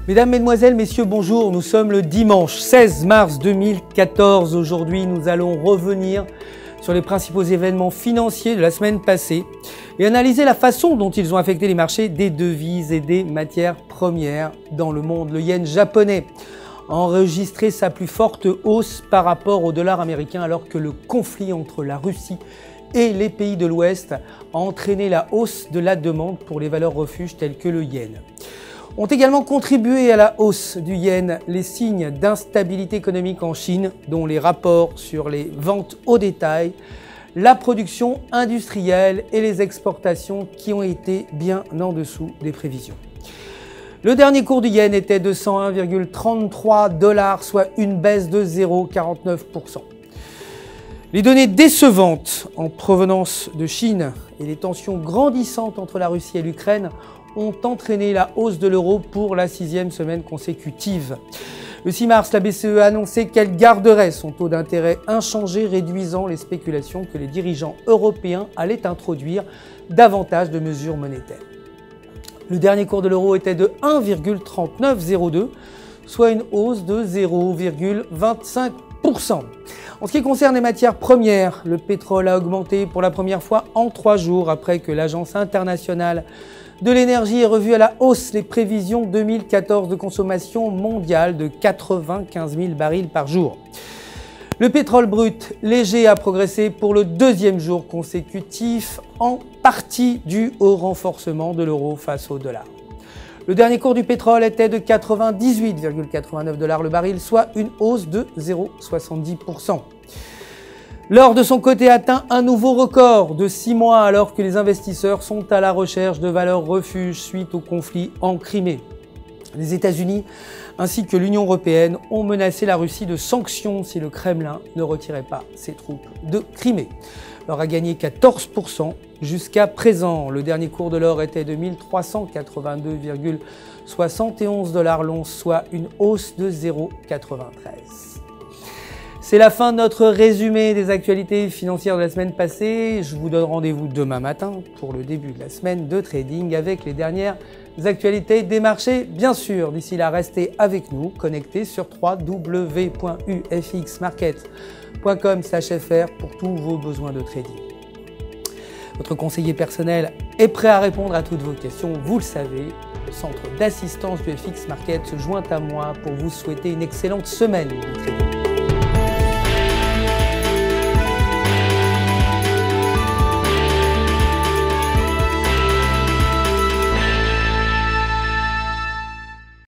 Mesdames, Mesdemoiselles, Messieurs, bonjour. Nous sommes le dimanche 16 mars 2014. Aujourd'hui, nous allons revenir sur les principaux événements financiers de la semaine passée et analyser la façon dont ils ont affecté les marchés des devises et des matières premières dans le monde. Le yen japonais a enregistré sa plus forte hausse par rapport au dollar américain alors que le conflit entre la Russie et les pays de l'Ouest a entraîné la hausse de la demande pour les valeurs refuges telles que le yen. Ont également contribué à la hausse du yen les signes d'instabilité économique en Chine, dont les rapports sur les ventes au détail, la production industrielle et les exportations qui ont été bien en dessous des prévisions. Le dernier cours du yen était de 101,33 $, soit une baisse de 0,49%. Les données décevantes en provenance de Chine et les tensions grandissantes entre la Russie et l'Ukraine ont entraîné la hausse de l'euro pour la 6e semaine consécutive. Le 6 mars, la BCE a annoncé qu'elle garderait son taux d'intérêt inchangé, réduisant les spéculations que les dirigeants européens allaient introduire davantage de mesures monétaires. Le dernier cours de l'euro était de 1,3902, soit une hausse de 0,25%. En ce qui concerne les matières premières, le pétrole a augmenté pour la première fois en 3 jours après que l'Agence internationale de l'énergie ait revu à la hausse les prévisions 2014 de consommation mondiale de 95 000 barils par jour. Le pétrole brut léger a progressé pour le 2e jour consécutif, en partie dû au renforcement de l'euro face au dollar. Le dernier cours du pétrole était de 98,89 $ le baril, soit une hausse de 0,70%. L'or de son côté atteint un nouveau record de 6 mois alors que les investisseurs sont à la recherche de valeurs refuges suite au conflit en Crimée. Les États-Unis ainsi que l'Union européenne ont menacé la Russie de sanctions si le Kremlin ne retirait pas ses troupes de Crimée. L'or a gagné 14% jusqu'à présent. Le dernier cours de l'or était de 1382,71 $ l'once, soit une hausse de 0,93. C'est la fin de notre résumé des actualités financières de la semaine passée. Je vous donne rendez-vous demain matin pour le début de la semaine de trading avec les dernières actualités des marchés, bien sûr. D'ici là, restez avec nous, connectés sur www.ufxmarket.com/fr pour tous vos besoins de trading. Votre conseiller personnel est prêt à répondre à toutes vos questions. Vous le savez, le centre d'assistance du FX Market se joint à moi pour vous souhaiter une excellente semaine de trading.